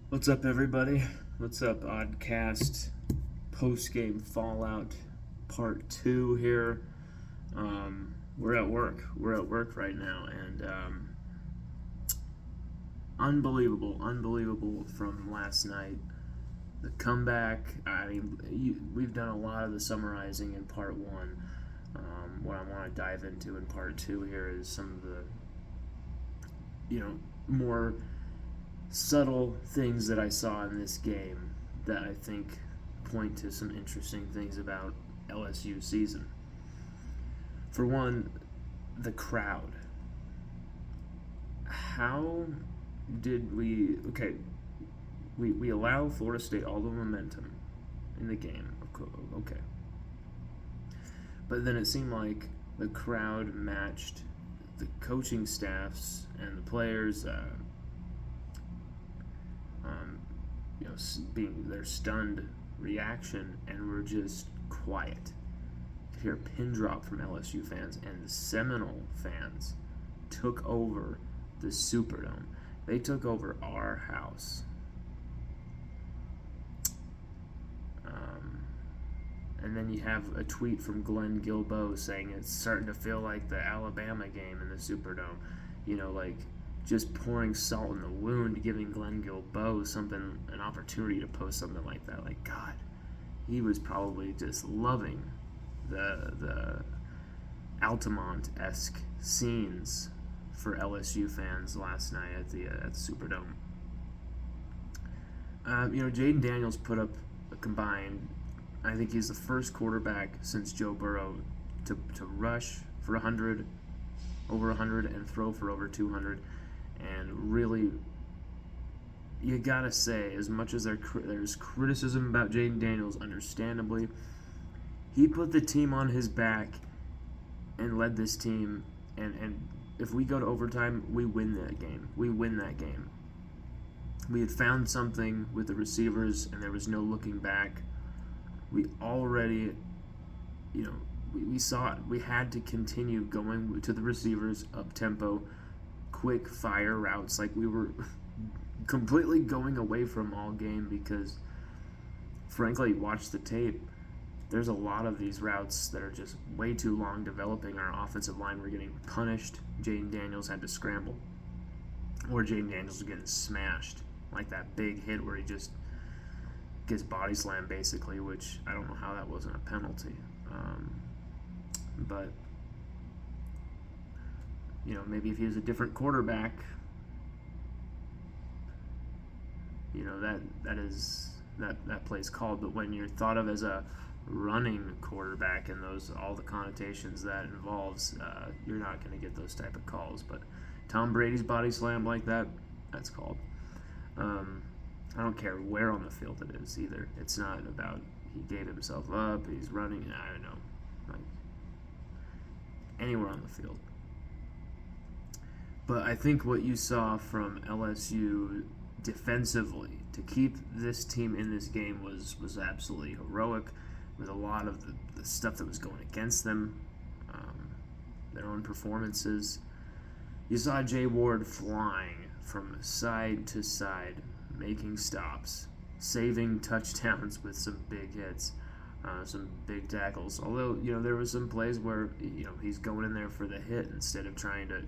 What's up, everybody? What's up, Oddcast? Postgame Fallout Part 2 here. We're at work. We're at work right now, and unbelievable from last night. The comeback. I mean, we've done a lot of the summarizing in Part 1. What I want to dive into in Part 2 here is some of the, more subtle things that I saw in this game that I think point to some interesting things about LSU season. For one, the crowd. How did we allow Florida State all the momentum in the game. Okay. But then it seemed like the crowd matched the coaching staffs and the players being their stunned reaction, and were just quiet. You could hear a pin drop from LSU fans, and the Seminole fans took over the Superdome. They took over our house. And then you have a tweet from Glenn Guilbeau saying it's starting to feel like the Alabama game in the Superdome. Like just pouring salt in the wound, giving Glenn Guilbeau an opportunity to post something like that. Like, God, he was probably just loving the Altamont-esque scenes for LSU fans last night at the Superdome. Jaden Daniels put up a combined, I think he's the first quarterback since Joe Burrow to rush for over 100, and throw for over 200. And really, you gotta say, as much as there's criticism about Jaden Daniels, understandably, he put the team on his back and led this team. And if we go to overtime, we win that game. We win that game. We had found something with the receivers, and there was no looking back. We already, we saw it. We had to continue going to the receivers, up tempo, quick fire routes. Like, we were completely going away from all game because, frankly, watch the tape. There's a lot of these routes that are just way too long developing. Our offensive line were getting punished. Jaden Daniels had to scramble, or Jaden Daniels was getting smashed, like that big hit where he just gets body slammed basically, which I don't know how that wasn't a penalty. But maybe if he was a different quarterback, that play's called. But when you're thought of as a running quarterback and all the connotations that involves, you're not going to get those type of calls. But Tom Brady's body slam like that's called. I don't care where on the field it is either. It's not about he gave himself up, he's running, I don't know. Like, anywhere on the field. But I think what you saw from LSU defensively to keep this team in this game was absolutely heroic, with a lot of the stuff that was going against them, their own performances. You saw Jay Ward flying from side to side, making stops, saving touchdowns with some big hits, some big tackles. Although, there was some plays where, he's going in there for the hit instead of trying to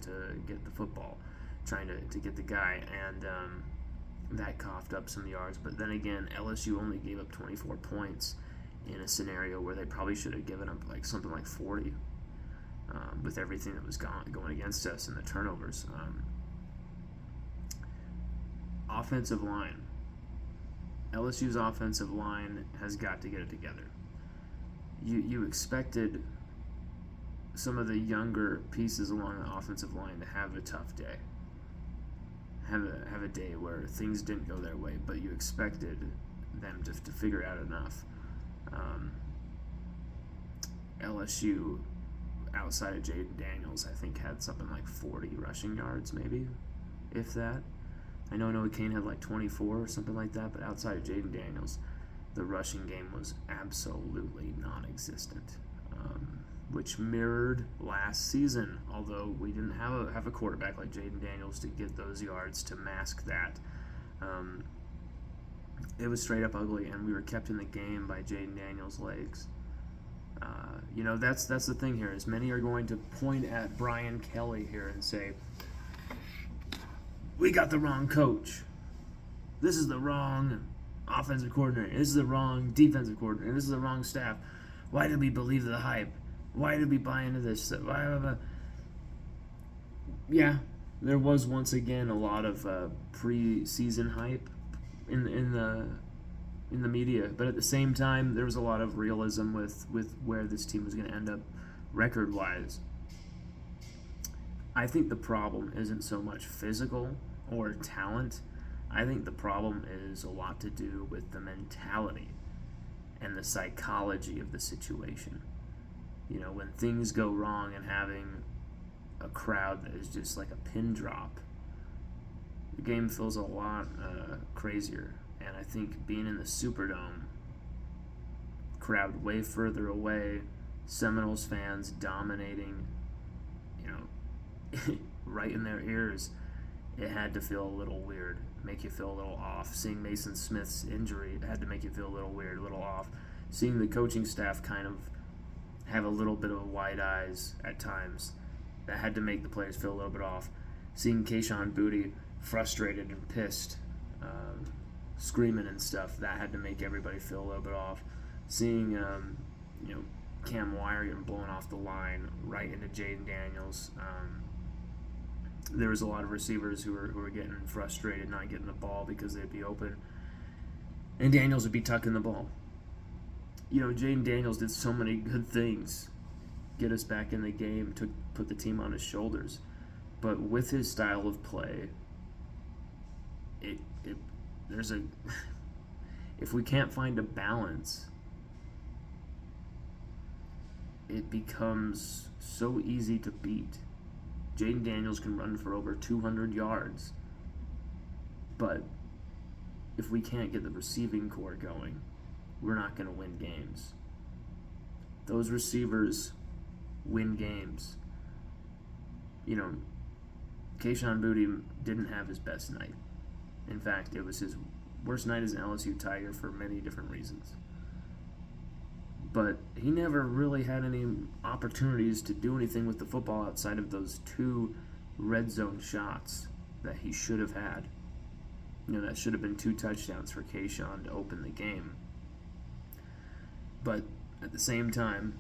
get the football, trying to get the guy, and that coughed up some yards. But then again, LSU only gave up 24 points in a scenario where they probably should have given up something like 40, with everything that was going against us and the turnovers. Offensive line. LSU's offensive line has got to get it together. You expected some of the younger pieces along the offensive line to have a tough day, have a day where things didn't go their way, but you expected them to figure out enough. LSU, outside of Jaden Daniels, I think had something like 40 rushing yards, maybe, if that. I know Noah Kane had like 24 or something like that, but outside of Jaden Daniels, the rushing game was absolutely non-existent, which mirrored last season, although we didn't have a quarterback like Jaden Daniels to get those yards to mask that. It was straight up ugly, and we were kept in the game by Jaden Daniels' legs. That's the thing here, is many are going to point at Brian Kelly here and say, we got the wrong coach. This is the wrong offensive coordinator. This is the wrong defensive coordinator. This is the wrong staff. Why did we believe the hype? Why did we buy into this? Yeah, there was once again a lot of preseason hype in the media, but at the same time, there was a lot of realism with where this team was going to end up record-wise. I think the problem isn't so much physical or talent. I think the problem is a lot to do with the mentality and the psychology of the situation. When things go wrong and having a crowd that is just like a pin drop, the game feels a lot crazier. And I think being in the Superdome, crowd way further away, Seminoles fans dominating, right in their ears, it had to feel a little weird, make you feel a little off. Seeing Mason Smith's injury, it had to make you feel a little weird, a little off. Seeing the coaching staff kind of have a little bit of wide eyes at times, that had to make the players feel a little bit off. Seeing Kayshon Boutte frustrated and pissed, screaming and stuff, that had to make everybody feel a little bit off. Seeing, Cam Wire getting blown off the line right into Jaden Daniels. There was a lot of receivers who were getting frustrated, not getting the ball because they'd be open, and Daniels would be tucking the ball. Jaden Daniels did so many good things, get us back in the game, put the team on his shoulders, but with his style of play, if we can't find a balance, it becomes so easy to beat. Jaden Daniels can run for over 200 yards, but if we can't get the receiving core going, we're not going to win games. Those receivers win games. Kayshon Boutte didn't have his best night. In fact, it was his worst night as an LSU Tiger for many different reasons. But he never really had any opportunities to do anything with the football outside of those 2 red zone shots that he should have had. That should have been 2 touchdowns for Kayshon to open the game. But at the same time,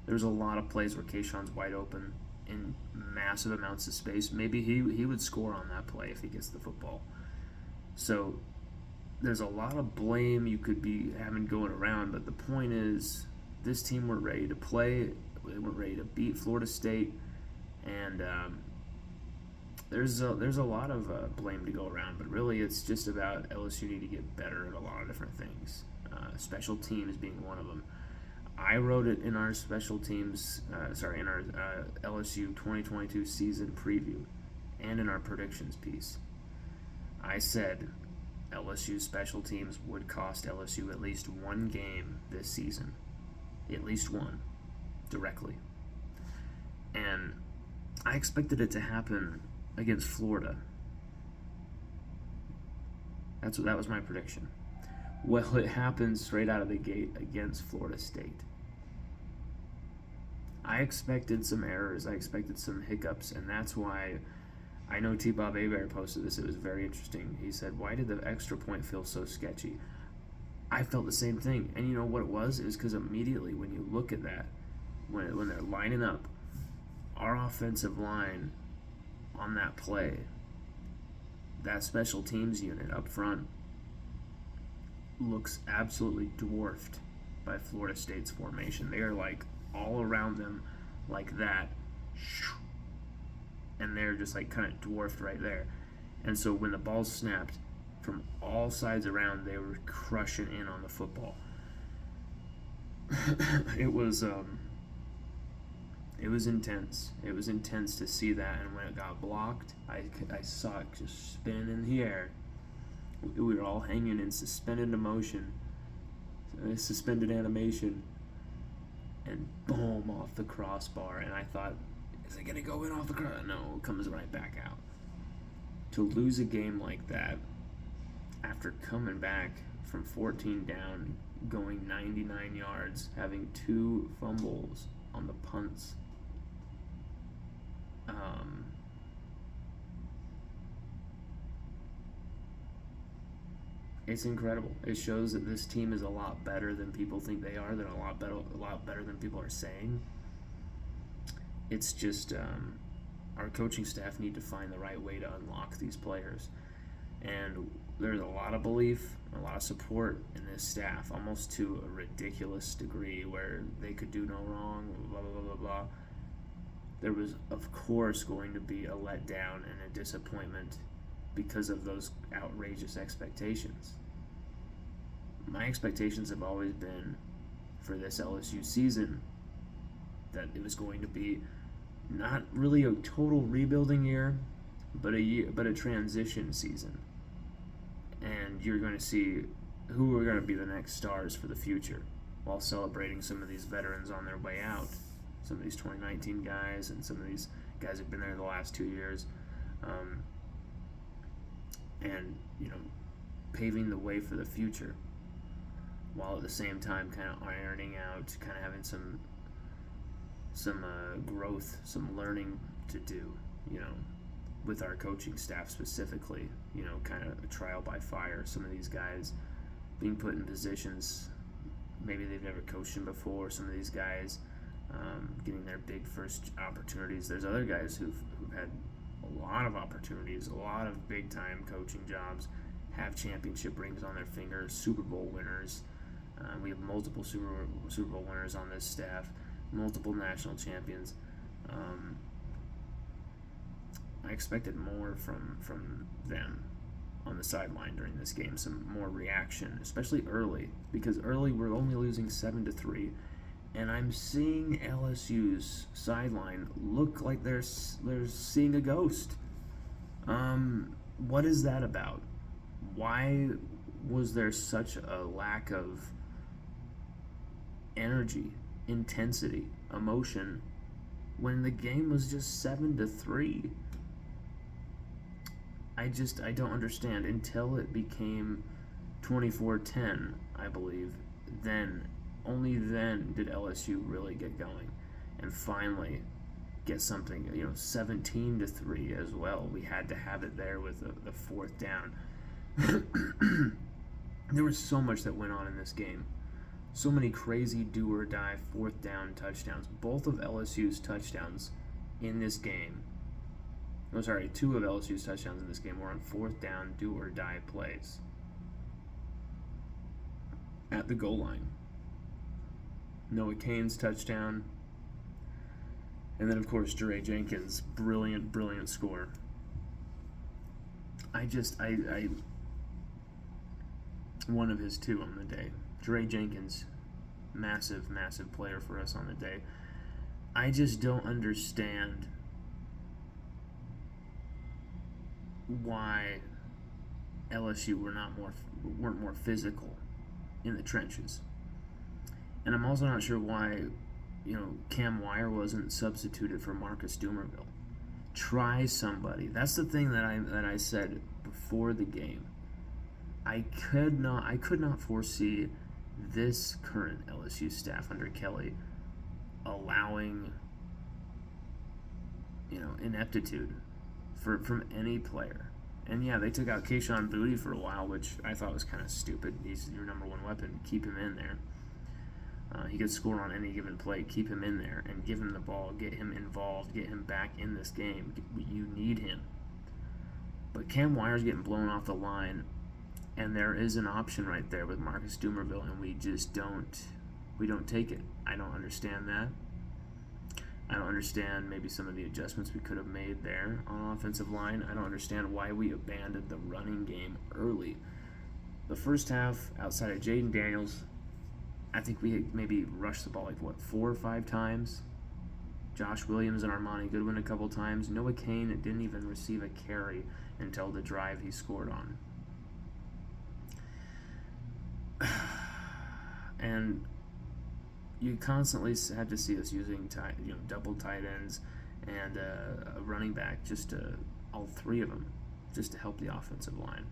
there's a lot of plays where Kayshon's wide open in massive amounts of space. Maybe he would score on that play if he gets the football. So there's a lot of blame you could be having going around, but the point is, this team were ready to play. They were ready to beat Florida State, and there's a lot of blame to go around. But really, it's just about LSU need to get better at a lot of different things. Special teams being one of them. I wrote it in our special teams, in our LSU 2022 season preview, and in our predictions piece. I said LSU special teams would cost LSU at least one game this season. At least one. Directly. And I expected it to happen against Florida. That was my prediction. Well, it happened straight out of the gate against Florida State. I expected some errors. I expected some hiccups, and that's why I know T-Bob Hebert posted this. It was very interesting. He said, why did the extra point feel so sketchy? I felt the same thing. And you know what it was? It was because immediately when you look at that, when they're lining up, our offensive line on that play, that special teams unit up front, looks absolutely dwarfed by Florida State's formation. They are like all around them like that, and they're just like kind of dwarfed right there. And so when the ball snapped from all sides around, they were crushing in on the football. It was intense. It was intense to see that, and when it got blocked, I saw it just spin in the air. We were all hanging in suspended emotion, suspended animation, and boom, off the crossbar. And I thought, is it going to go in off the crossbar? No, it comes right back out. To lose a game like that, after coming back from 14 down, going 99 yards, having 2 fumbles on the punts. It's incredible. It shows that this team is a lot better than people think they are. They're a lot better than people are saying. It's just our coaching staff need to find the right way to unlock these players. And there's a lot of belief, a lot of support in this staff, almost to a ridiculous degree where they could do no wrong, blah, blah, blah, blah, blah. There was, of course, going to be a letdown and a disappointment because of those outrageous expectations. My expectations have always been for this LSU season that it was going to be not really a total rebuilding year, but a transition season. And you're going to see who are going to be the next stars for the future while celebrating some of these veterans on their way out. Some of these 2019 guys and some of these guys have been there the last 2 years. And, paving the way for the future while at the same time kind of ironing out, kind of having some growth, some learning to do, with our coaching staff specifically, kind of a trial by fire. Some of these guys being put in positions maybe they've never coached in before. Some of these guys getting their big first opportunities. There's other guys who've had a lot of opportunities, a lot of big-time coaching jobs, have championship rings on their fingers, Super Bowl winners. We have multiple Super Bowl winners on this staff, multiple national champions. I expected more from them on the sideline during this game, some more reaction, especially early, because early we're only losing 7-3, and I'm seeing LSU's sideline look like they're seeing a ghost. What is that about? Why was there such a lack of energy, intensity, emotion when the game was just 7-3? I don't understand. Until it became 24-10, I believe, only then did LSU really get going and finally get something, 17-3 as well. We had to have it there with the 4th down. There was so much that went on in this game. So many crazy do-or-die 4th down touchdowns. Both of LSU's touchdowns in this game, 2 of LSU's touchdowns in this game were on 4th down do-or-die plays at the goal line. Noah Cain's touchdown, and then of course DAndre Jenkins' brilliant score. I one of his 2 on the day. DAndre Jenkins, massive player for us on the day. I just don't understand why LSU weren't more physical in the trenches. And I'm also not sure why, Cam Wire wasn't substituted for Marcus Dumerville. Try somebody. That's the thing that I said before the game. I could not foresee this current LSU staff under Kelly allowing, ineptitude from any player. And yeah, they took out Kayshon Boutte for a while, which I thought was kind of stupid. He's your number 1 weapon. Keep him in there. He could score on any given play. Keep him in there and give him the ball. Get him involved. Get him back in this game. You need him. But Cam Wire's getting blown off the line, and there is an option right there with Marcus Dumerville, and we just don't take it. I don't understand that. I don't understand maybe some of the adjustments we could have made there on offensive line. I don't understand why we abandoned the running game early. The first half, outside of Jaden Daniels, I think we maybe rushed the ball 4 or 5 times. Josh Williams and Armani Goodwin a couple times. Noah Cain didn't even receive a carry until the drive he scored on. And you constantly had to see us using double tight ends and a running back, all 3 of them, just to help the offensive line.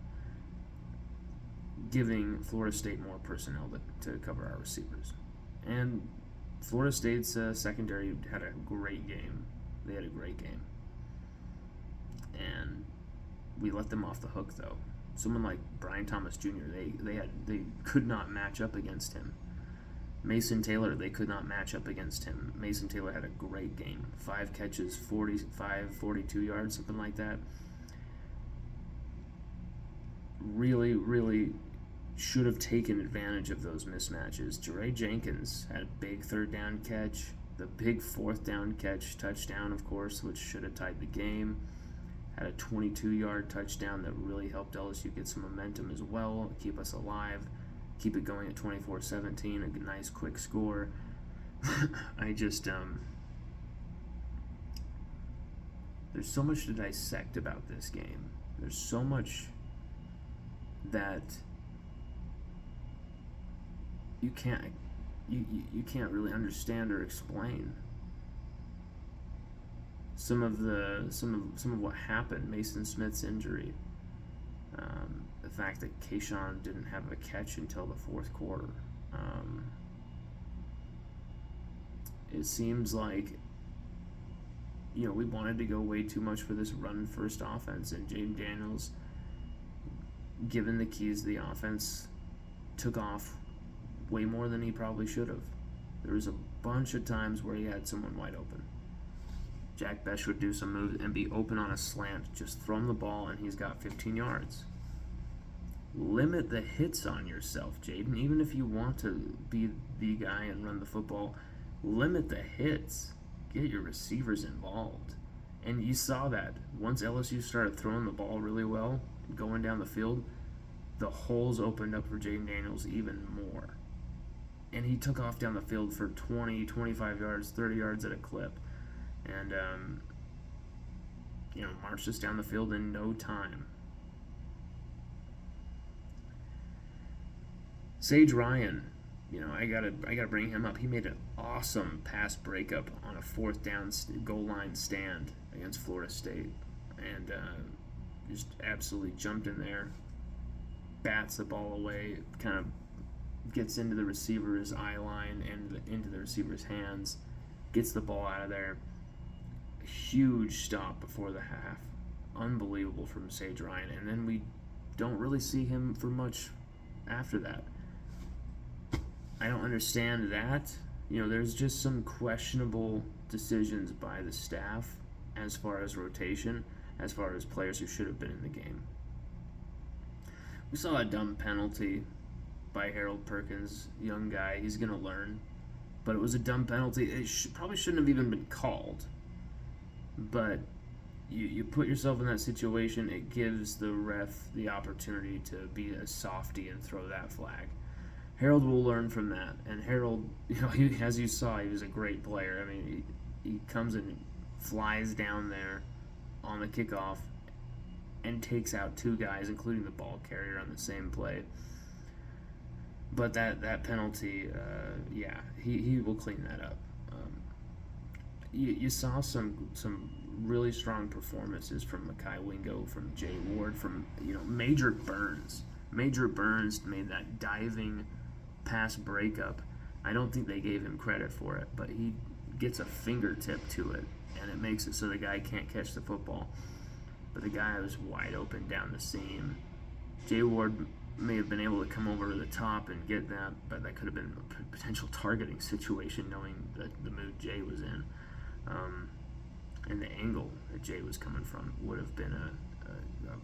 giving Florida State more personnel to cover our receivers. And Florida State's secondary had a great game. They had a great game. And we let them off the hook, though. Someone like Brian Thomas Jr., they could not match up against him. Mason Taylor, they could not match up against him. Mason Taylor had a great game. 5 catches, 42 yards, something like that. Really, really should have taken advantage of those mismatches. DAndre Jenkins had a big 3rd down catch. The big 4th down catch, touchdown, of course, which should have tied the game. Had a 22-yard touchdown that really helped LSU get some momentum as well, keep us alive, keep it going at 24-17, a nice quick score. I just, there's so much to dissect about this game. There's so much that you can't really understand or explain. Some of what happened, Mason Smith's injury, the fact that Kayshawn didn't have a catch until the 4th quarter. It seems like, we wanted to go way too much for this run-first offense, and Jaden Daniels, given the keys to the offense, took off way more than he probably should have. There was a bunch of times where he had someone wide open. Jack Bech would do some moves and be open on a slant, just throw him the ball, and he's got 15 yards. Limit the hits on yourself, Jaden. Even if you want to be the guy and run the football, limit the hits. Get your receivers involved. And you saw that. Once LSU started throwing the ball really well, going down the field, the holes opened up for Jaden Daniels even more. And he took off down the field for 20, 25 yards, 30 yards at a clip. And, marched us down the field in no time. Sage Ryan, I gotta bring him up. He made an awesome pass breakup on a 4th down goal line stand against Florida State, and just absolutely jumped in there, bats the ball away, kind of gets into the receiver's eye line and into the receiver's hands, gets the ball out of there. Huge stop before the half. Unbelievable from Sage Ryan. And then we don't really see him for much after that. I don't understand that. There's just some questionable decisions by the staff as far as rotation, as far as players who should have been in the game. We saw a dumb penalty by Harold Perkins, young guy. He's going to learn. But it was a dumb penalty. It probably shouldn't have even been called. But you put yourself in that situation, it gives the ref the opportunity to be a softy and throw that flag. Harold will learn from that. And Harold, as you saw, he was a great player. I mean, he comes and flies down there on the kickoff and takes out 2 guys, including the ball carrier, on the same play. But that penalty, he will clean that up. You saw some really strong performances from Mekhi Wingo, from Jay Ward, from Major Burns. Major Burns made that diving pass breakup. I don't think they gave him credit for it, but he gets a fingertip to it, and it makes it so the guy can't catch the football. But the guy was wide open down the seam. Jay Ward may have been able to come over to the top and get that, but that could have been a potential targeting situation, knowing the mood Jay was in. And the angle that Jay was coming from would have been a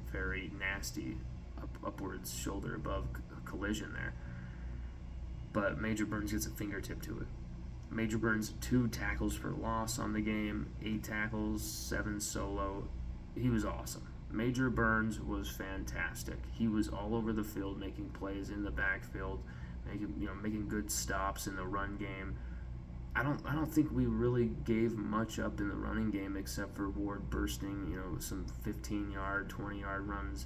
very nasty upwards shoulder above collision there. But Major Burns gets a fingertip to it. Major Burns, 2 tackles for loss on the game, 8 tackles, 7 solo. He was awesome. Major Burns was fantastic. He was all over the field, making plays in the backfield, making good stops in the run game. I don't think we really gave much up in the running game except for Ward bursting, some 15-yard, 20-yard runs,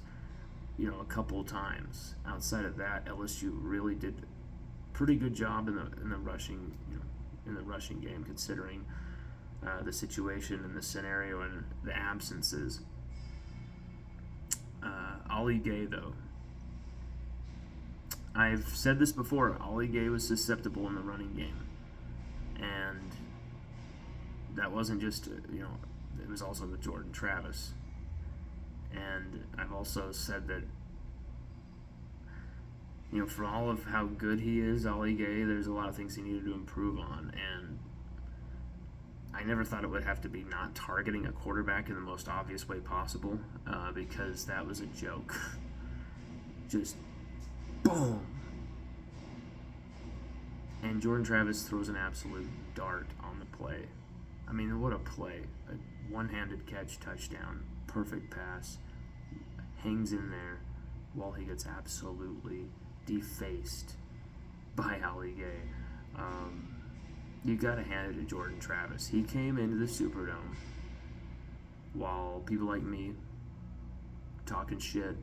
a couple of times. Outside of that, LSU really did a pretty good job in the rushing, in the rushing game, considering the situation and the scenario and the absences. Ali Gay, though, I've said this before. Ollie Gay was susceptible in the running game, and that wasn't just it was also with Jordan Travis. And I've also said that for all of how good he is, Ollie Gay, there's a lot of things he needed to improve on, and I never thought it would have to be not targeting a quarterback in the most obvious way possible, because that was a joke. Just boom. And Jordan Travis throws an absolute dart on the play. I mean, what a play. A one-handed catch, touchdown, perfect pass, hangs in there while he gets absolutely defaced by Ollie Gay. You got to hand it to Jordan Travis. He came into the Superdome while people like me talking shit,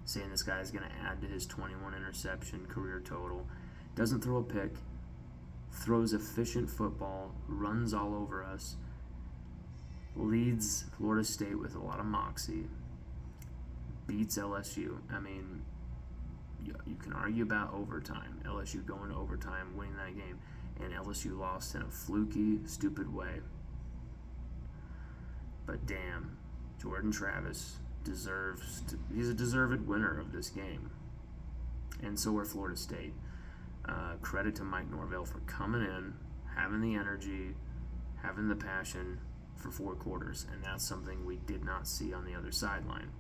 saying this guy's going to add to his 21 interception career total. Doesn't throw a pick, throws efficient football, runs all over us, leads Florida State with a lot of moxie, beats LSU. I mean, you can argue about overtime. LSU going to overtime, winning that game, and LSU lost in a fluky, stupid way. But damn, Jordan Travis he's a deserved winner of this game. And so are Florida State. Credit to Mike Norvell for coming in, having the energy, having the passion for 4 quarters, and that's something we did not see on the other sideline.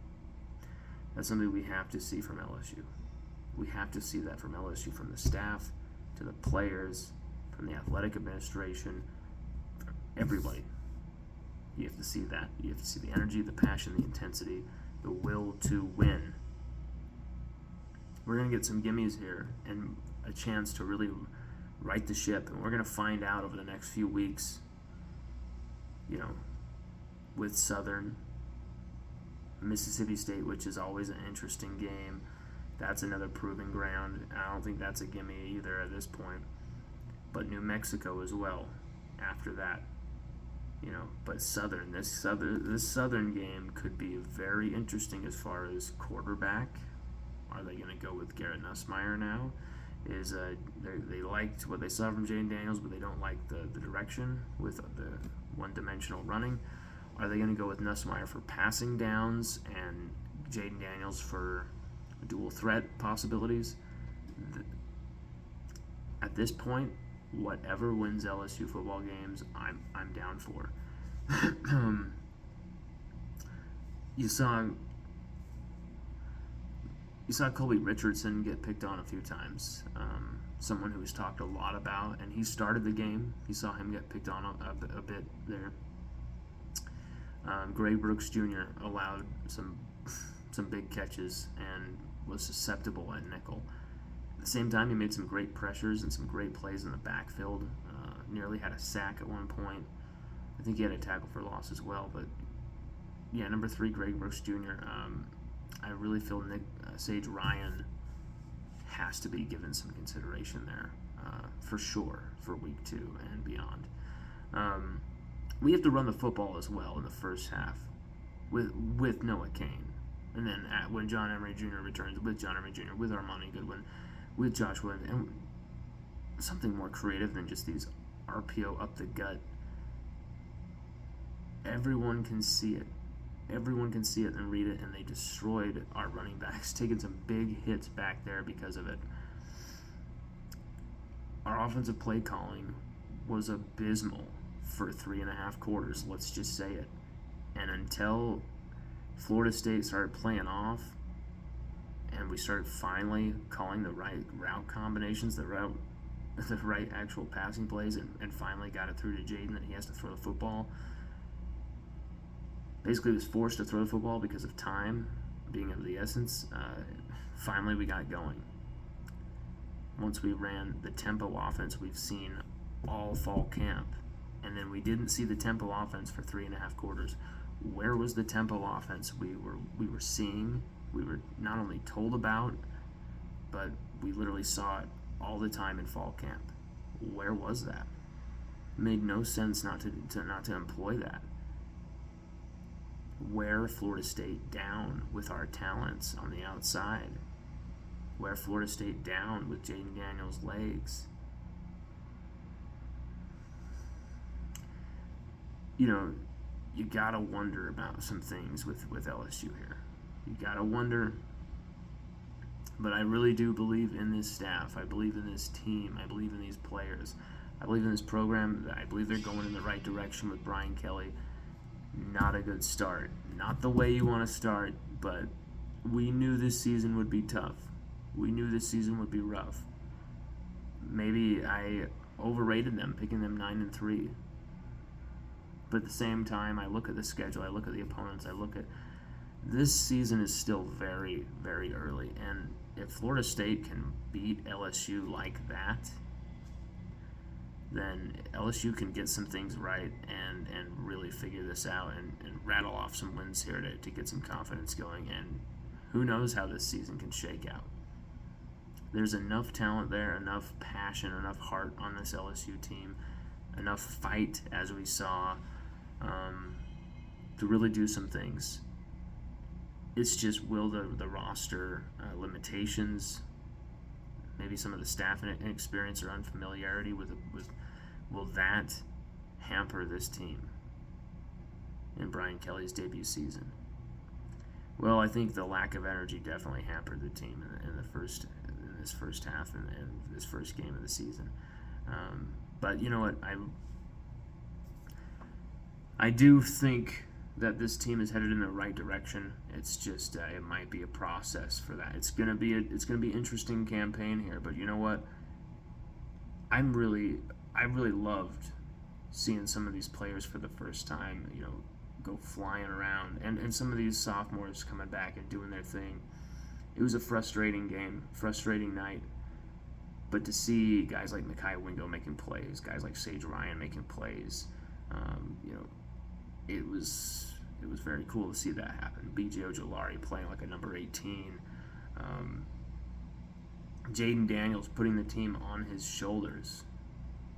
That's something we have to see from LSU. We have to see that from LSU, from the staff to the players, from the athletic administration, from everybody. You have to see that. You have to see the energy, the passion, the intensity, the will to win. We're going to get some gimmies here and a chance to really right the ship, and we're going to find out over the next few weeks, with Southern, Mississippi State, which is always an interesting game. That's another proving ground. I don't think that's a gimme either at this point. But New Mexico as well after that. But this Southern game could be very interesting as far as quarterback. Are they going to go with Garrett Nussmeier now? They liked what they saw from Jaden Daniels, but they don't like the direction with the one-dimensional running. Are they going to go with Nussmeier for passing downs and Jaden Daniels for dual threat possibilities? At this point, whatever wins LSU football games, I'm down for. You saw Colby Richardson get picked on a few times. Someone who was talked a lot about, and he started the game. You saw him get picked on a bit there. Greg Brooks Jr. allowed some big catches and was susceptible at nickel. At the same time, he made some great pressures and some great plays in the backfield. Nearly had a sack at one point. I think he had a tackle for loss as well. But yeah, number 3, Greg Brooks Jr. I really feel Sage Ryan has to be given some consideration there, for sure, for week 2 and beyond. We have to run the football as well in the first half with Noah Cain. And then when John Emery Jr. returns, with John Emery Jr., with Armani Goodwin, with Joshua, and something more creative than just these RPO up the gut. Everyone can see it. Everyone can see it and read it, and they destroyed our running backs, taking some big hits back there because of it. Our offensive play calling was abysmal for 3.5 quarters, let's just say it. And until Florida State started playing off and we started finally calling the right route combinations, the right actual passing plays, and finally got it through to Jaden that he has to throw the football. Basically was forced to throw the football because of time being of the essence. Finally we got going. Once we ran the tempo offense we've seen all fall camp, and then we didn't see the tempo offense for 3.5 quarters. Where was the tempo offense we were seeing? We were not only told about, but we literally saw it all the time in fall camp. Where was that? It made no sense not to employ that. Wear Florida State down with our talents on the outside. wear Florida State down with Jaden Daniels' legs. You know, you gotta wonder about some things with LSU here. You gotta wonder. But I really do believe in this staff. I believe in this team. I believe in these players. I believe in this program. I believe they're going in the right direction with Brian Kelly. Not a good start. Not the way you want to start, but we knew this season would be tough. We knew this season would be rough. Maybe I overrated them, picking them 9-3. But at the same time, I look at the schedule, I look at the opponents, I look at this season is still very, very early. And if Florida State can beat LSU like that, then LSU can get some things right and really figure this out and rattle off some wins here to get some confidence going. And who knows how this season can shake out. There's enough talent there, enough passion, enough heart on this LSU team, enough fight, as we saw, to really do some things. It's just, will the roster limitations, maybe some of the staff inexperience or unfamiliarity with will that hamper this team in Brian Kelly's debut season? Well, I think the lack of energy definitely hampered the team in this first half and this first game of the season. But you know what? I do think that this team is headed in the right direction. It's just it might be a process for that. It's gonna be an interesting campaign here. But you know what? I really loved seeing some of these players for the first time, you know, go flying around, and some of these sophomores coming back and doing their thing. It was a frustrating game, frustrating night. But to see guys like Mekhi Wingo making plays, guys like Sage Ryan making plays, you know, it was very cool to see that happen. B.J. Ojolari playing like a number 18. Jaden Daniels putting the team on his shoulders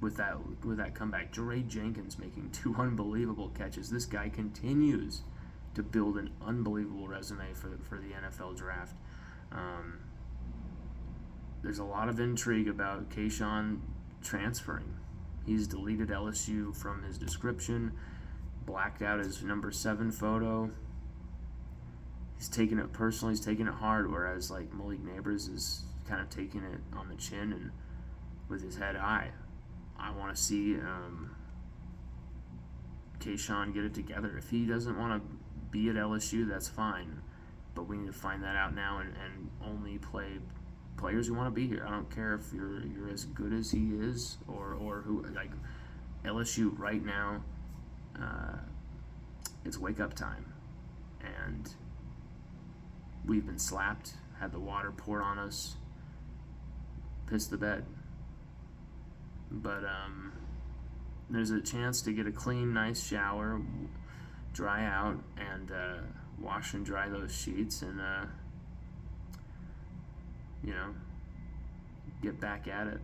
with that comeback. DAndre Jenkins making 2 unbelievable catches. This guy continues to build an unbelievable resume for the NFL draft. There's a lot of intrigue about Kayshawn transferring. He's deleted LSU from his description, blacked out his number 7 photo. He's taking it personal. He's taking it hard, whereas like Malik Neighbors is kind of taking it on the chin and with his head high. I want to see Kayshawn get it together. If he doesn't want to be at LSU, that's fine. But we need to find that out now and only play players who want to be here. I don't care if you're as good as he is or who. Like LSU right now, it's wake up time, and we've been slapped, had the water poured on us, pissed the bed. But there's a chance to get a clean, nice shower, dry out, and wash and dry those sheets, and you know, get back at it.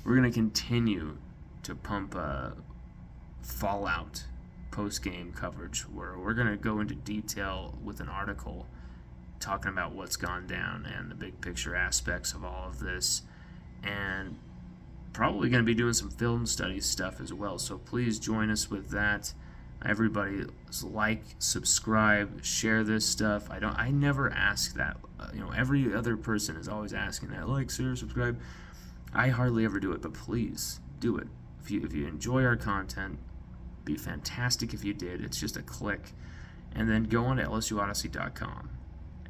We're gonna continue to pump Fallout post-game coverage, where we're gonna go into detail with an article talking about what's gone down and the big picture aspects of all of this, and probably going to be doing some film study stuff as well. So please join us with that. Everybody, like, subscribe, share this stuff. I never ask that. You know, every other person is always asking that. Like, share, subscribe. I hardly ever do it, but please do it. If you enjoy our content, be fantastic if you did. It's just a click, and then go on to LSUODYSSEY.com.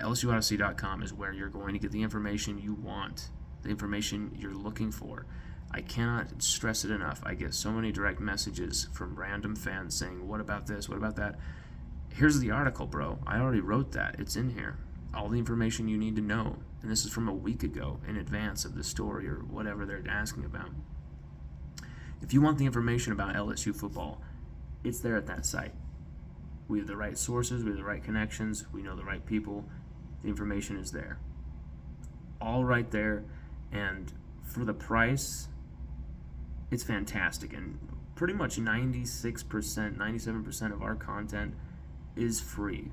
LSUODYSSEY.com is where you're going to get the information you want, the information you're looking for. I cannot stress it enough. I get so many direct messages from random fans saying, what about this? What about that? Here's the article, bro. I already wrote that. It's in here. All the information you need to know. And this is from a week ago in advance of the story or whatever they're asking about. If you want the information about LSU football, it's there at that site. We have the right sources. We have the right connections. We know the right people. The information is there. All right there. And for the price, it's fantastic, and pretty much 96%, 97% of our content is free.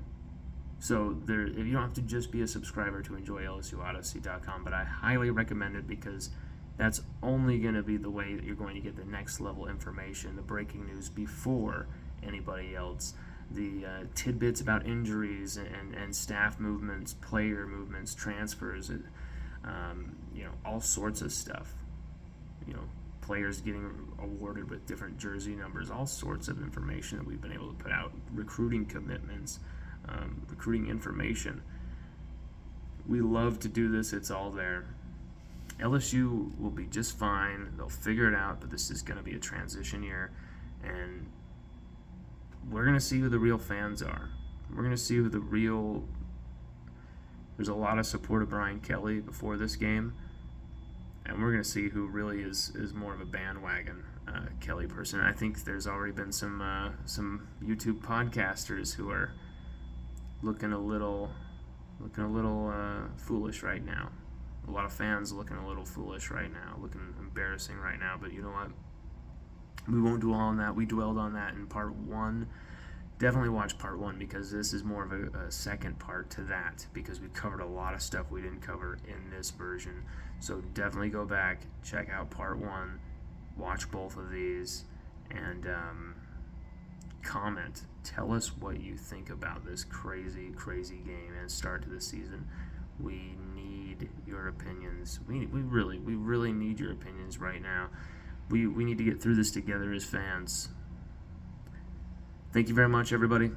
So if you don't have to just be a subscriber to enjoy LSUODYSSEY.com, but I highly recommend it because that's only going to be the way that you're going to get the next level information, the breaking news before anybody else, the tidbits about injuries and staff movements, player movements, transfers, all sorts of stuff. Players getting awarded with different jersey numbers, all sorts of information that we've been able to put out, recruiting commitments, recruiting information. We love to do this. It's all there. LSU will be just fine. They'll figure it out, but this is going to be a transition year, and we're going to see who the real fans are. We're going to see who there's a lot of support of Brian Kelly before this game, and we're going to see who really is more of a bandwagon Kelly person. I think there's already been some YouTube podcasters who are looking a little foolish right now. A lot of fans looking a little foolish right now, looking embarrassing right now. But you know what? We won't dwell on that. We dwelled on that in part 1. Definitely watch part 1 because this is more of a second part to that, because we covered a lot of stuff we didn't cover in this version. So definitely go back, check out part 1, watch both of these, and comment. Tell us what you think about this crazy game and start to the season. We need your opinions. We really need your opinions right now. We need to get through this together as fans. Thank you very much, everybody.